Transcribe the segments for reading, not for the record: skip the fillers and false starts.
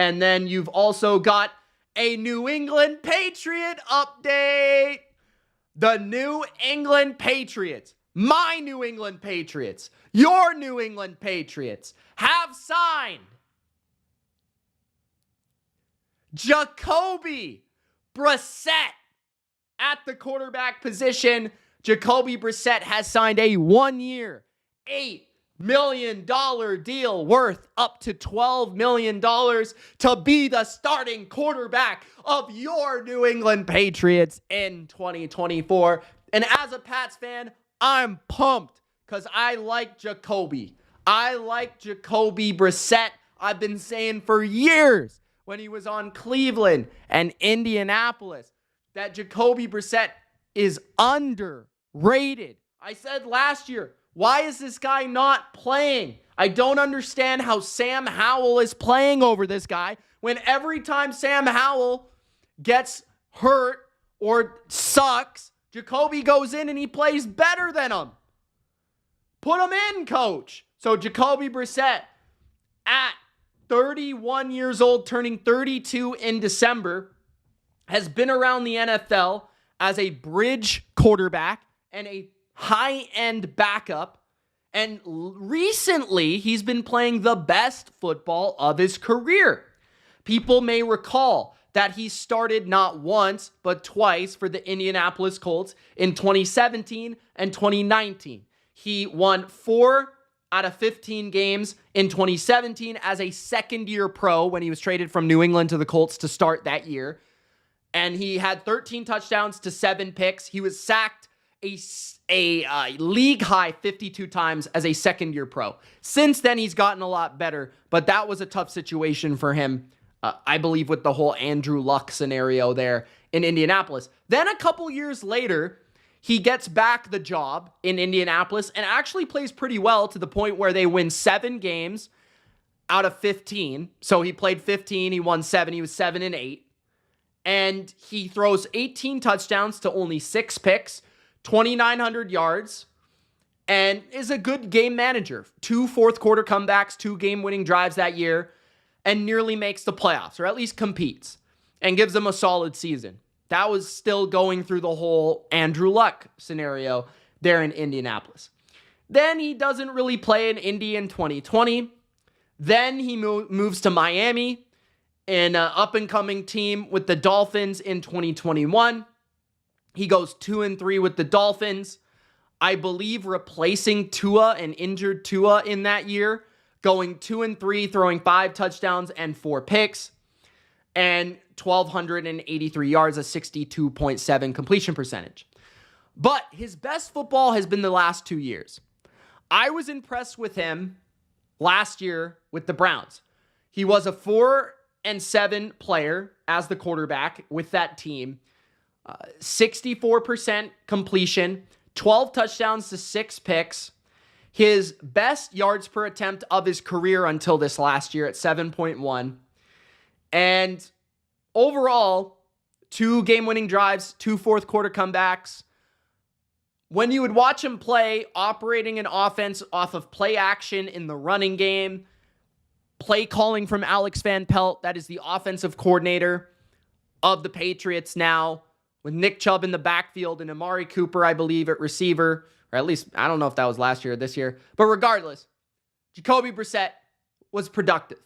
And then you've also got a New England Patriot update. The New England Patriots, my New England Patriots, your New England Patriots, have signed Jacoby Brissett at the quarterback position. Jacoby Brissett has signed a 1-year, $8 million deal worth up to $12 million to be the starting quarterback of your New England Patriots in 2024. And as a Pats fan, I'm pumped because I like Jacoby. I like Jacoby Brissett. I've been saying for years when he was on Cleveland and Indianapolis that Jacoby Brissett is underrated. I said last year, why is this guy not playing? I don't understand how Sam Howell is playing over this guy when every time Sam Howell gets hurt or sucks, Jacoby goes in and he plays better than him. Put him in, coach. So Jacoby Brissett at 31 years old, turning 32 in December, has been around the NFL as a bridge quarterback and a high-end backup. And recently, he's been playing the best football of his career. People may recall that he started not once, but twice for the Indianapolis Colts in 2017 and 2019. He won 4 out of 15 games in 2017 as a second-year pro when he was traded from New England to the Colts to start that year. And he had 13 touchdowns to 7 picks. He was sacked a league-high 52 times as a second-year pro. Since then, he's gotten a lot better, but that was a tough situation for him, I believe, with the whole Andrew Luck scenario there in Indianapolis. Then a couple years later, he gets back the job in Indianapolis and actually plays pretty well to the point where they win 7 games out of 15. So he played 15, he won 7, he was 7-8. And he throws 18 touchdowns to only 6 picks, 2,900 yards, and is a good game manager. 2 fourth-quarter comebacks, 2 game-winning drives that year, and nearly makes the playoffs, or at least competes, and gives them a solid season. That was still going through the whole Andrew Luck scenario there in Indianapolis. Then he doesn't really play in Indy in 2020. Then he moves to Miami, an up-and-coming team with the Dolphins in 2021. He goes 2-3 with the Dolphins. I believe replacing Tua, an injured Tua in that year, going 2-3, throwing 5 touchdowns and 4 picks, and 1,283 yards, a 62.7 completion percentage. But his best football has been the last 2 years. I was impressed with him last year with the Browns. He was a 4-7 player as the quarterback with that team. 64% completion, 12 touchdowns to 6 picks. His best yards per attempt of his career until this last year at 7.1. And overall, 2 game-winning drives, 2 fourth-quarter comebacks. When you would watch him play, operating an offense off of play action in the running game, play calling from Alex Van Pelt, that is the offensive coordinator of the Patriots now, with Nick Chubb in the backfield and Amari Cooper, I believe, at receiver, or at least, I don't know if that was last year or this year. But regardless, Jacoby Brissett was productive.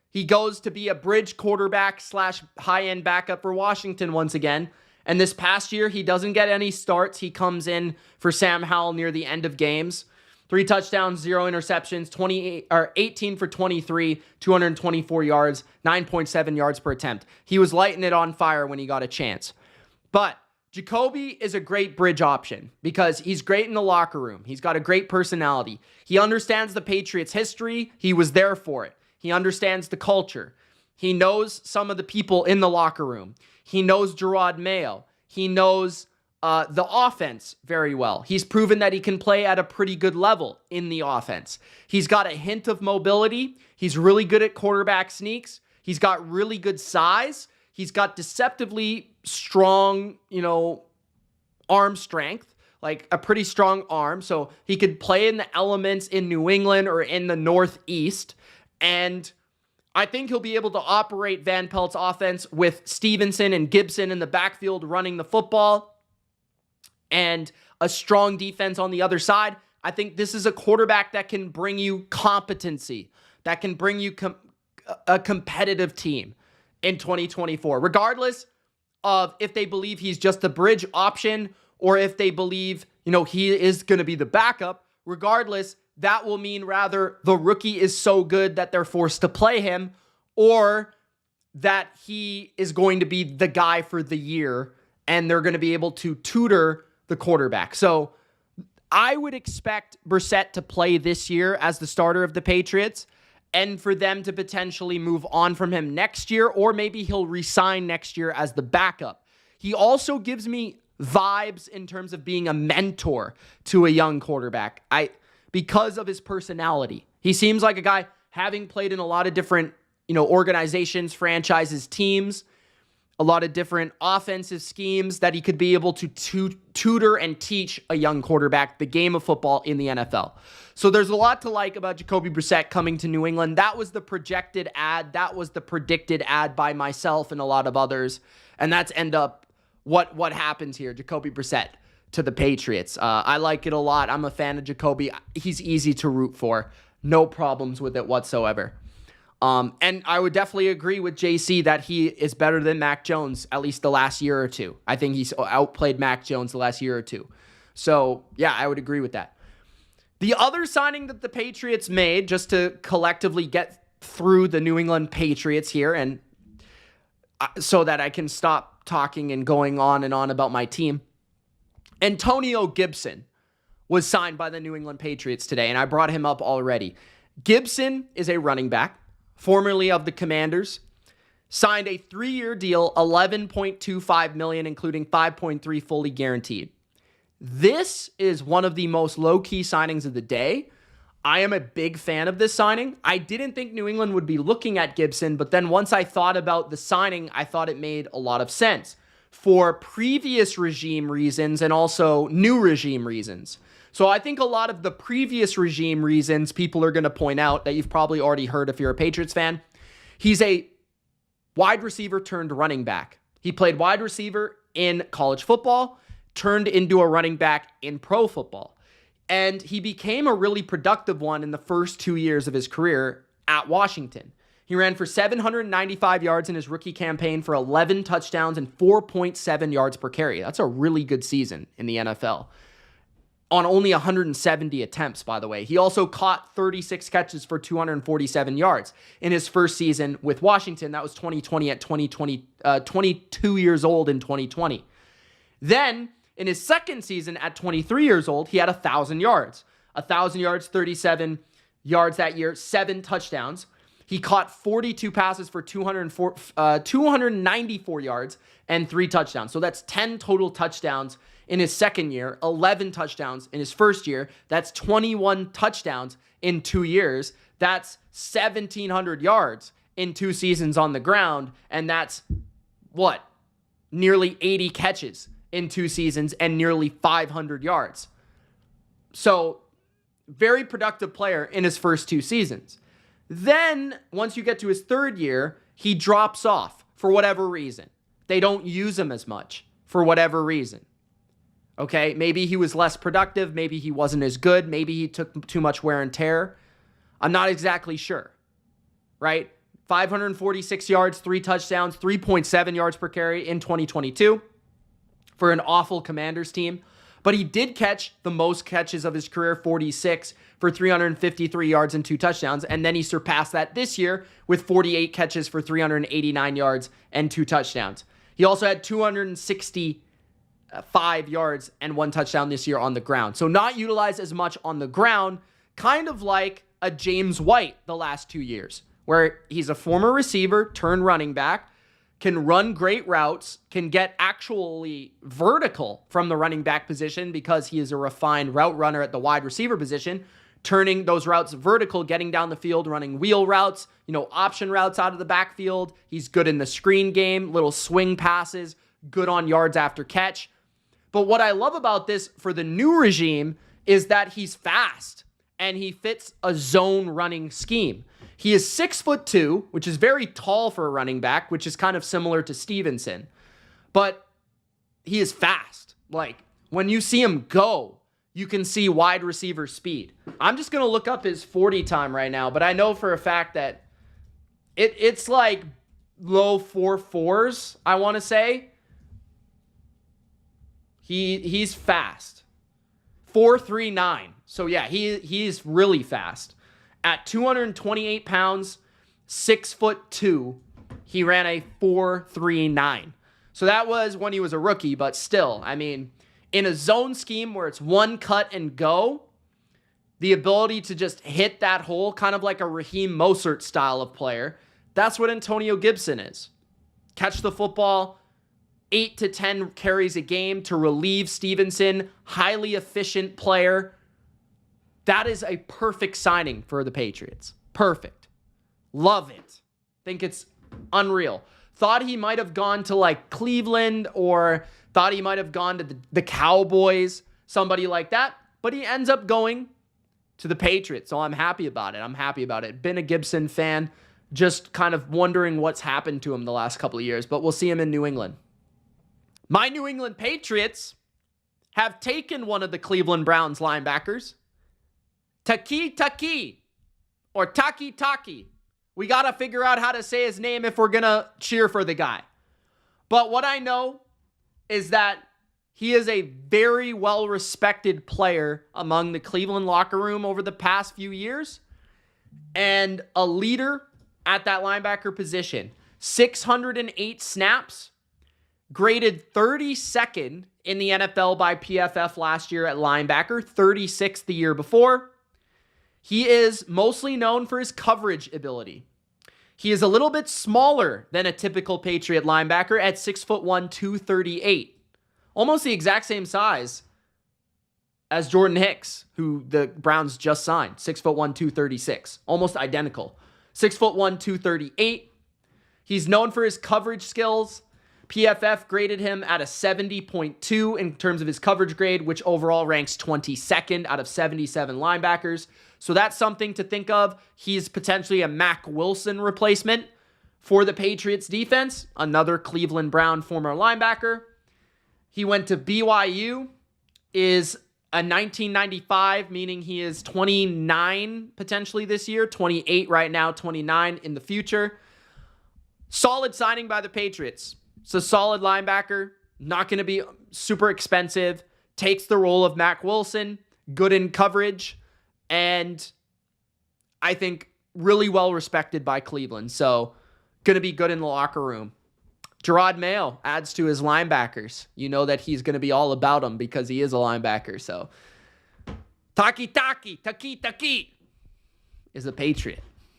He goes to be a bridge quarterback / high-end backup for Washington once again. And this past year, he doesn't get any starts. He comes in for Sam Howell near the end of games. 3 touchdowns, 0 interceptions, 18 for 23, 224 yards, 9.7 yards per attempt. He was lighting it on fire when he got a chance. But Jacoby is a great bridge option because he's great in the locker room. He's got a great personality. He understands the Patriots' history. He was there for it. He understands the culture. He knows some of the people in the locker room. He knows Gerard Mayo. He knows the offense very well. He's proven that he can play at a pretty good level in the offense. He's got a hint of mobility. He's really good at quarterback sneaks. He's got really good size. He's got deceptively strong, arm strength, like a pretty strong arm. So he could play in the elements in New England or in the Northeast. And I think he'll be able to operate Van Pelt's offense with Stevenson and Gibson in the backfield running the football and a strong defense on the other side. I think this is a quarterback that can bring you competency, that can bring you a competitive team in 2024, regardless of if they believe he's just a bridge option or if they believe, he is going to be the backup. Regardless, that will mean rather the rookie is so good that they're forced to play him, or that he is going to be the guy for the year and they're going to be able to tutor the quarterback. So I would expect Brissett to play this year as the starter of the Patriots and for them to potentially move on from him next year, or maybe he'll resign next year as the backup. He also gives me vibes in terms of being a mentor to a young quarterback. Because of his personality. He seems like a guy having played in a lot of different, organizations, franchises, teams, a lot of different offensive schemes that he could be able to tutor and teach a young quarterback the game of football in the NFL. So there's a lot to like about Jacoby Brissett coming to New England. That was the projected ad. That was the predicted ad by myself and a lot of others. And that's end up what happens here. Jacoby Brissett to the Patriots. I like it a lot. I'm a fan of Jacoby. He's easy to root for. No problems with it whatsoever. And I would definitely agree with JC that he is better than Mac Jones, at least the last year or two. I think he's outplayed Mac Jones the last year or two. So, yeah, I would agree with that. The other signing that the Patriots made, just to collectively get through the New England Patriots here, and so that I can stop talking and going on and on about my team, Antonio Gibson was signed by the New England Patriots today, and I brought him up already. Gibson is a running back, formerly of the Commanders, signed a 3-year deal, $11.25 million, including $5.3 fully guaranteed. This is one of the most low-key signings of the day. I am a big fan of this signing. I didn't think New England would be looking at Gibson, but then once I thought about the signing, I thought it made a lot of sense for previous regime reasons and also new regime reasons. So I think a lot of the previous regime reasons people are going to point out that you've probably already heard if you're a Patriots fan. He's a wide receiver turned running back. He played wide receiver in college football, turned into a running back in pro football. And he became a really productive one in the first 2 years of his career at Washington. He ran for 795 yards in his rookie campaign for 11 touchdowns and 4.7 yards per carry. That's a really good season in the NFL. On only 170 attempts, by the way. He also caught 36 catches for 247 yards in his first season with Washington. That was 2020 at 22 years old in 2020. Then, in his second season at 23 years old, he had 1,000 yards. 1,000 yards, 37 yards that year, 7 touchdowns. He caught 42 passes for 294 yards and 3 touchdowns. So that's 10 total touchdowns in his second year, 11 touchdowns in his first year. That's 21 touchdowns in 2 years. That's 1,700 yards in 2 seasons on the ground. And that's, nearly 80 catches in 2 seasons and nearly 500 yards. So, very productive player in his first 2 seasons. Then, once you get to his third year, he drops off for whatever reason. They don't use him as much for whatever reason. Okay, maybe he was less productive. Maybe he wasn't as good. Maybe he took too much wear and tear. I'm not exactly sure, right? 546 yards, 3 touchdowns, 3.7 yards per carry in 2022 for an awful Commanders team. But he did catch the most catches of his career, 46, for 353 yards and 2 touchdowns. And then he surpassed that this year with 48 catches for 389 yards and 2 touchdowns. He also had 265 yards and 1 touchdown this year on the ground. So not utilized as much on the ground, kind of like a James White the last 2 years, where he's a former receiver turned running back, can run great routes, can get actually vertical from the running back position because he is a refined route runner at the wide receiver position, turning those routes vertical, getting down the field, running wheel routes, option routes out of the backfield. He's good in the screen game, little swing passes, good on yards after catch. But what I love about this for the new regime is that he's fast and he fits a zone running scheme. He is 6'2", which is very tall for a running back, which is kind of similar to Stevenson. But he is fast. Like, when you see him go, you can see wide receiver speed. I'm just going to look up his 40 time right now, but I know for a fact that it's like low 4.4s, I want to say. He's fast. 4.39. So yeah, he's really fast. At 228 pounds, 6'2", he ran a 4.39. So that was when he was a rookie, but still, I mean, in a zone scheme where it's one cut and go, the ability to just hit that hole, kind of like a Raheem Mostert style of player, that's what Antonio Gibson is. Catch the football, 8 to 10 carries a game to relieve Stevenson, highly efficient player. That is a perfect signing for the Patriots. Perfect. Love it. Think it's unreal. Thought he might have gone to like Cleveland, or thought he might have gone to the Cowboys, somebody like that. But he ends up going to the Patriots. So I'm happy about it. Been a Gibson fan, just kind of wondering what's happened to him the last couple of years. But we'll see him in New England. My New England Patriots have taken one of the Cleveland Browns linebackers, TakiTaki, or TakiTaki. We got to figure out how to say his name if we're going to cheer for the guy. But what I know is that he is a very well-respected player among the Cleveland locker room over the past few years, and a leader at that linebacker position. 608 snaps, graded 32nd in the NFL by PFF last year at linebacker, 36th the year before. He is mostly known for his coverage ability. He is a little bit smaller than a typical Patriot linebacker at 6'1", 238. Almost the exact same size as Jordan Hicks, who the Browns just signed, 6'1", 236. Almost identical. 6'1", 238. He's known for his coverage skills. PFF graded him at a 70.2 in terms of his coverage grade, which overall ranks 22nd out of 77 linebackers. So that's something to think of. He's potentially a Mack Wilson replacement for the Patriots defense, another Cleveland Brown former linebacker. He went to BYU, is a 1995, meaning he is 29 potentially this year, 28 right now, 29 in the future. Solid signing by the Patriots. It's a solid linebacker, not going to be super expensive, takes the role of Mack Wilson, good in coverage, and I think really well respected by Cleveland. So going to be good in the locker room. Gerard Mayo adds to his linebackers. You know that he's going to be all about them because he is a linebacker. So TakiTaki is a Patriot.